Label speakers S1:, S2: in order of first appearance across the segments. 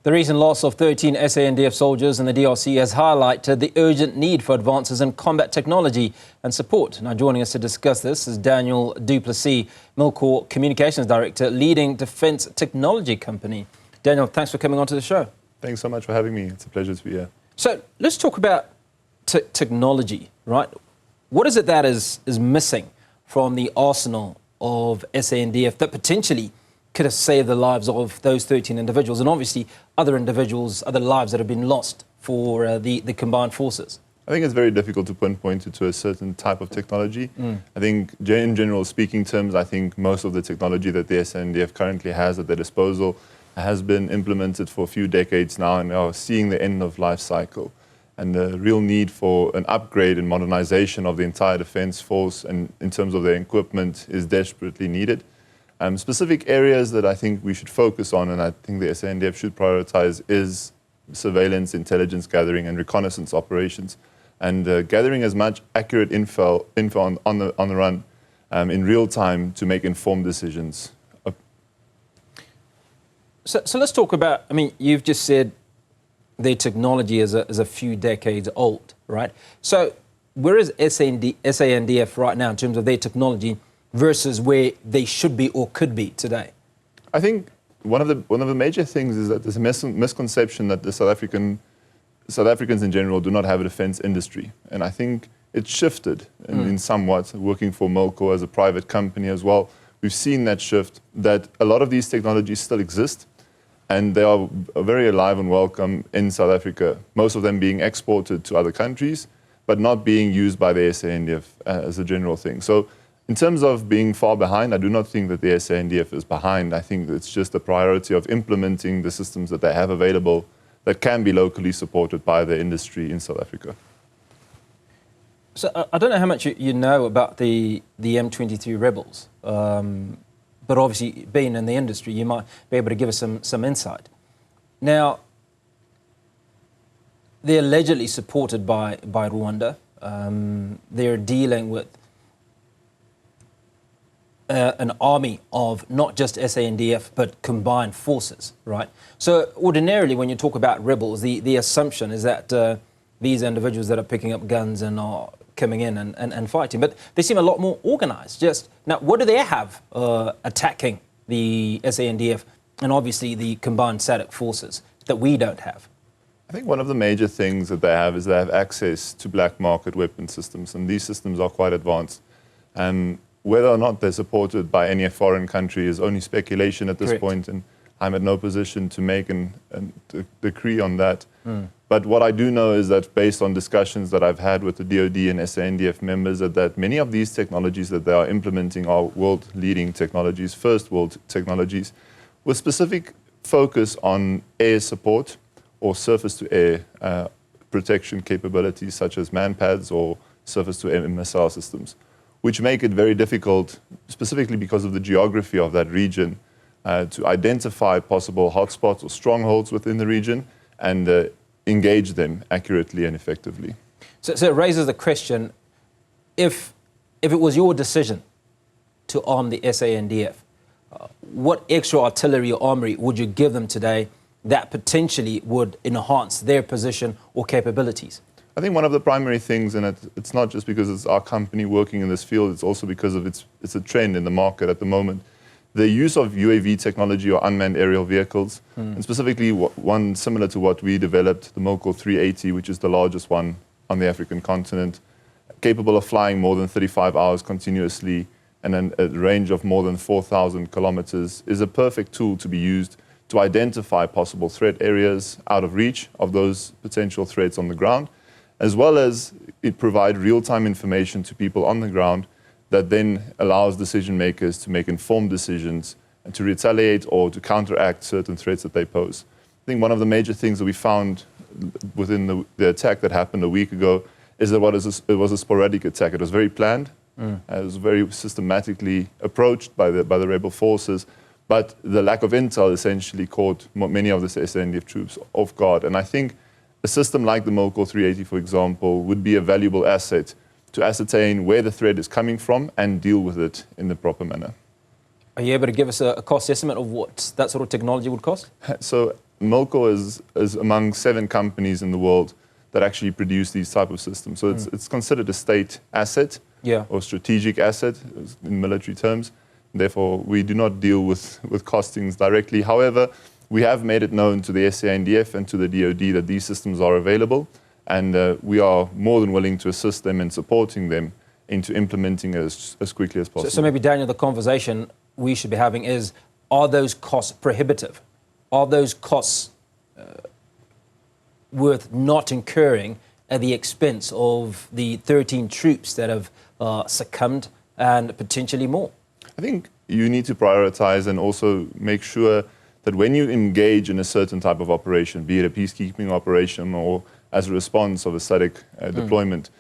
S1: The recent loss of 13 SANDF soldiers in the DRC has highlighted the urgent need for advances in combat technology and support. Now, joining us to discuss this is Daniel du Plessis, Milkor Communications Director, leading defence technology company. Daniel, thanks for coming onto the show.
S2: Thanks so much for having me. It's a pleasure to be here.
S1: So let's talk about technology, right? What is it that is missing from the arsenal of SANDF that potentially could have saved the lives of those 13 individuals and obviously other individuals, other lives that have been lost for the combined forces?
S2: I think it's very difficult to pinpoint it to a certain type of technology. I think in general speaking terms, I think most of the technology that the SANDF currently has at their disposal has been implemented for a few decades now and are seeing the end of life cycle. And the real need for an upgrade and modernization of the entire defense force and in terms of their equipment is desperately needed. Specific areas that I think we should focus on, and I think the SANDF should prioritize, is surveillance, intelligence gathering, and reconnaissance operations, and gathering as much accurate info on the run in real time to make informed decisions.
S1: So let's talk about, I mean, you've just said their technology is a few decades old, right? So where is SANDF right now in terms of their technology versus where they should be or could be today?
S2: I think one of the major things is that there's a misconception that the South Africans in general do not have a defense industry, and I think it's shifted in somewhat. Working for Milkor as a private company as well, we've seen that shift, that a lot of these technologies still exist and they are very alive and welcome in South Africa, most of them being exported to other countries but not being used by the SANDF as a general thing. So in terms of being far behind, I do not think that the SANDF is behind. I think it's just a priority of implementing the systems that they have available that can be locally supported by the industry in South Africa.
S1: So I don't know how much you know about the M23 rebels, but obviously being in the industry, you might be able to give us some insight. Now, they're allegedly supported by Rwanda. They're dealing with an army of not just SANDF, but combined forces, right? So ordinarily, when you talk about rebels, the assumption is that these individuals that are picking up guns and are coming in and fighting, but they seem a lot more organized. Just now, what do they have attacking the SANDF and obviously the combined SADC forces that we don't have?
S2: I think one of the major things that they have is they have access to black market weapon systems, and these systems are quite advanced. Whether or not they're supported by any foreign country is only speculation at this point, and I'm at no position to make a decree on that. But what I do know is that based on discussions that I've had with the DoD and SANDF members, that many of these technologies that they are implementing are world-leading technologies, first-world technologies, with specific focus on air support or surface-to-air protection capabilities such as man-pads or surface-to-air missile systems, which make it very difficult, specifically because of the geography of that region, to identify possible hotspots or strongholds within the region and engage them accurately and effectively.
S1: So it raises the question, if it was your decision to arm the SANDF, what extra artillery or armory would you give them today that potentially would enhance their position or capabilities?
S2: I think one of the primary things, and it's not just because it's our company working in this field, it's also because of it's a trend in the market at the moment. The use of UAV technology or unmanned aerial vehicles, and specifically one similar to what we developed, the Milkor 380, which is the largest one on the African continent, capable of flying more than 35 hours continuously and a range of more than 4,000 kilometers, is a perfect tool to be used to identify possible threat areas out of reach of those potential threats on the ground, as well as it provide real-time information to people on the ground that then allows decision makers to make informed decisions and to retaliate or to counteract certain threats that they pose. I think one of the major things that we found within the attack that happened a week ago is that it was a sporadic attack. It was very planned. It was very systematically approached by the rebel forces, but the lack of intel essentially caught many of the SANDF troops off guard. And I think a system like the Milkor 380, for example, would be a valuable asset to ascertain where the threat is coming from and deal with it in the proper manner.
S1: Are you able to give us a cost estimate of what that sort of technology would cost?
S2: So Milkor is among 7 companies in the world that actually produce these type of systems. So it's considered a state asset or strategic asset in military terms. Therefore, we do not deal with costings directly. However, we have made it known to the SANDF and to the DoD that these systems are available, and we are more than willing to assist them in supporting them into implementing it as quickly as possible.
S1: So maybe, Daniel, the conversation we should be having is, are those costs prohibitive? Are those costs worth not incurring at the expense of the 13 troops that have succumbed and potentially more?
S2: I think you need to prioritize and also make sure that when you engage in a certain type of operation, be it a peacekeeping operation or as a response of a static deployment,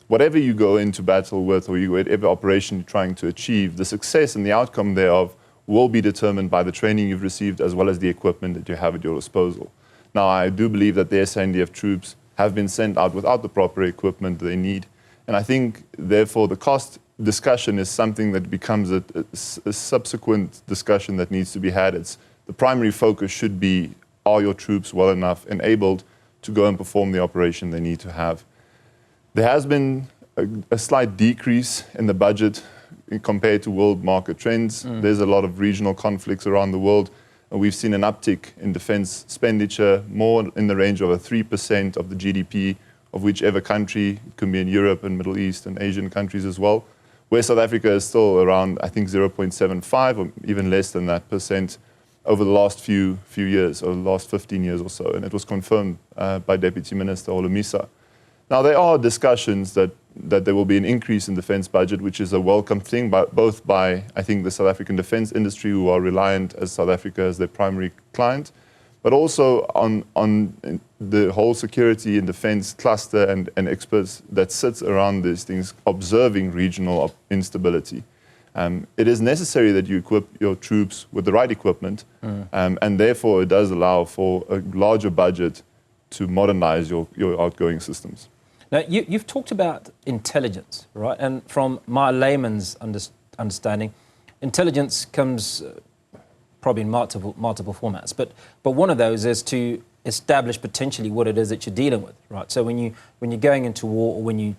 S2: whatever you go into battle with or whatever operation you're trying to achieve, the success and the outcome thereof will be determined by the training you've received as well as the equipment that you have at your disposal. Now, I do believe that the SANDF troops have been sent out without the proper equipment they need. And I think, therefore, the cost discussion is something that becomes a subsequent discussion that needs to be had. The primary focus should be, are your troops well enough enabled to go and perform the operation they need to have? There has been a slight decrease in the budget compared to world market trends. There's a lot of regional conflicts around the world. And we've seen an uptick in defense expenditure, more in the range of 3% of the GDP of whichever country. It could be in Europe and Middle East and Asian countries as well, where South Africa is still around, I think, 0.75 or even less than that percent over the last few years, or the last 15 years or so. And it was confirmed by Deputy Minister Olumisa. Now, there are discussions that there will be an increase in defense budget, which is a welcome thing, both by, I think, the South African defense industry, who are reliant as South Africa as their primary client, but also on the whole security and defense cluster and experts that sits around these things, observing regional instability. It is necessary that you equip your troops with the right equipment, and therefore it does allow for a larger budget to modernize your outgoing systems.
S1: Now, you've talked about intelligence, right? And from my layman's understanding, intelligence comes probably in multiple formats. But one of those is to establish potentially what it is that you're dealing with, right? So when you're going into war, or when you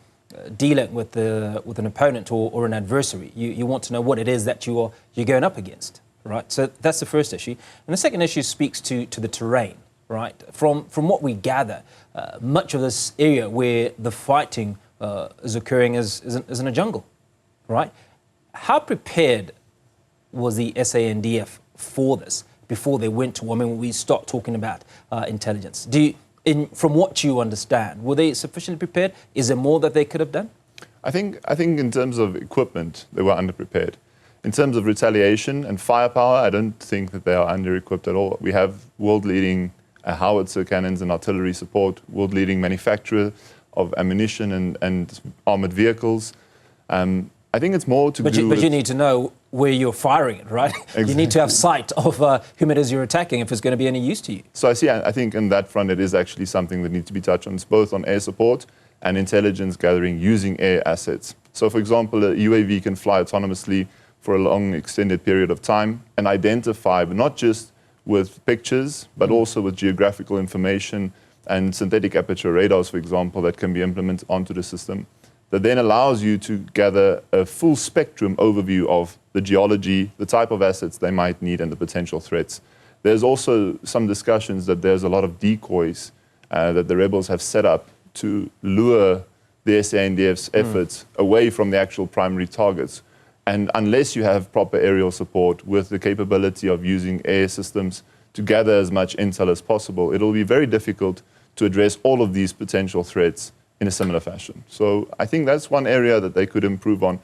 S1: dealing with an opponent or an adversary, you want to know what it is that you're going up against, right? So that's the first issue. And the second issue speaks to the terrain. Right. From what we gather, much of this area where the fighting is occurring is in a jungle, right? How prepared was the SANDF for this before they went to war? I mean, when we start talking about intelligence, from what you understand, were they sufficiently prepared? Is there more that they could have done?
S2: I think in terms of equipment, they were underprepared. In terms of retaliation and firepower, I don't think that they are under-equipped at all. We have world-leading howitzer cannons and artillery support, world-leading manufacturer of ammunition and armored vehicles. I think it's more to do with...
S1: But you need to know where you're firing it, right? Exactly. You need to have sight of whom it is you're attacking if it's going to be any use to you.
S2: So I think in that front it is actually something that needs to be touched on. It's both on air support and intelligence gathering using air assets. So, for example, a UAV can fly autonomously for a long, extended period of time and identify, but not just with pictures, but also with geographical information and synthetic aperture radars, for example, that can be implemented onto the system, that then allows you to gather a full spectrum overview of the geology, the type of assets they might need, and the potential threats. There's also some discussions that there's a lot of decoys that the rebels have set up to lure the SANDF's efforts away from the actual primary targets. And unless you have proper aerial support with the capability of using air systems to gather as much intel as possible, it'll be very difficult to address all of these potential threats in a similar fashion. So I think that's one area that they could improve on.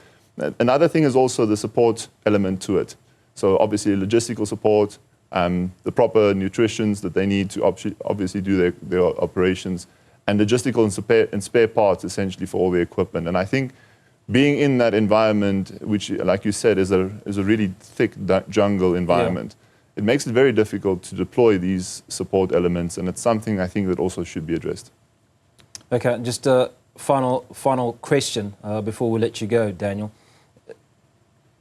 S2: Another thing is also the support element to it. So obviously logistical support, the proper nutritions that they need to obviously do their operations, and logistical and spare parts essentially for all the equipment. And I think being in that environment, which, like you said, is a really thick jungle environment, it makes it very difficult to deploy these support elements, and it's something I think that also should be addressed.
S1: Okay, just a final question before we let you go, Daniel.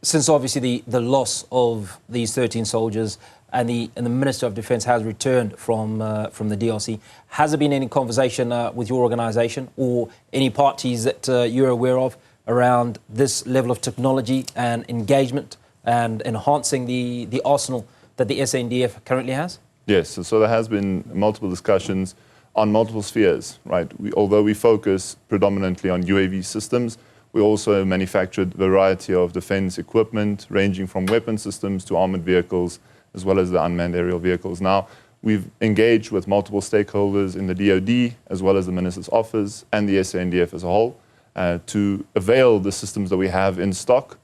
S1: Since obviously the loss of these 13 soldiers and the Minister of Defence has returned from the DRC. Has there been any conversation with your organisation or any parties that you're aware of around this level of technology and engagement and enhancing the arsenal that the SANDF currently has?
S2: Yes, so there has been multiple discussions on multiple spheres, right? Although we focus predominantly on UAV systems, we also manufactured a variety of defense equipment, ranging from weapon systems to armored vehicles, as well as the unmanned aerial vehicles. Now, we've engaged with multiple stakeholders in the DoD, as well as the Minister's Office and the SANDF as a whole, to avail the systems that we have in stock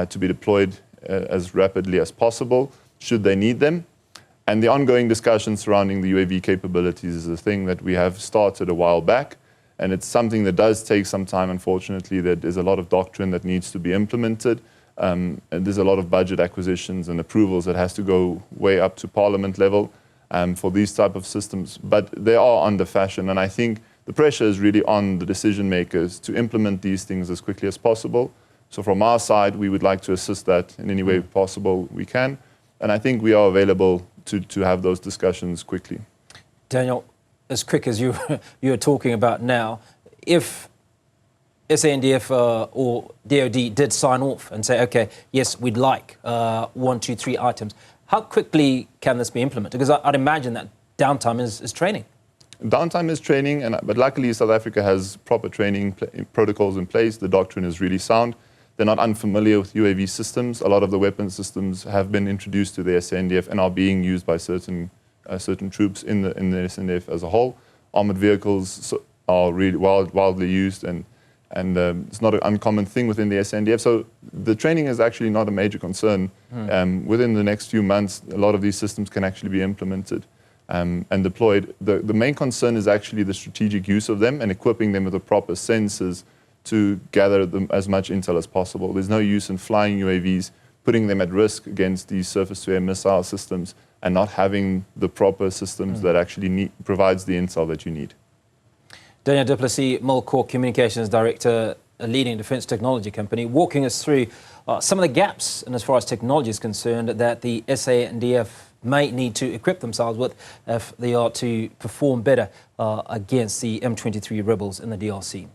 S2: to be deployed as rapidly as possible, should they need them. And the ongoing discussion surrounding the UAV capabilities is a thing that we have started a while back. And it's something that does take some time, unfortunately. There's a lot of doctrine that needs to be implemented. And there's a lot of budget acquisitions and approvals that has to go way up to Parliament level for these type of systems. But they are under fashion. And I think the pressure is really on the decision makers to implement these things as quickly as possible. So from our side, we would like to assist that in any way possible we can. And I think we are available to have those discussions quickly.
S1: Daniel, as quick as you're talking about now, if SANDF or DoD did sign off and say, okay, yes, we'd like 1, 2, 3 items, how quickly can this be implemented? Because I'd imagine that downtime is training.
S2: Downtime is training, but luckily South Africa has proper training protocols in place. The doctrine is really sound. They're not unfamiliar with UAV systems. A lot of the weapon systems have been introduced to the SANDF and are being used by certain troops in the SANDF as a whole. Armored vehicles are really widely used, and it's not an uncommon thing within the SANDF. So the training is actually not a major concern. Within the next few months, a lot of these systems can actually be implemented and deployed. The main concern is actually the strategic use of them and equipping them with the proper sensors to gather them as much intel as possible. There's no use in flying UAVs, putting them at risk against these surface-to-air missile systems and not having the proper systems that actually provides the intel that you need.
S1: Daniel du Plessis, Milkor Communications Director, a leading defence technology company, walking us through some of the gaps, and as far as technology is concerned, that the SANDF may need to equip themselves with if they are to perform better against the M23 rebels in the DRC.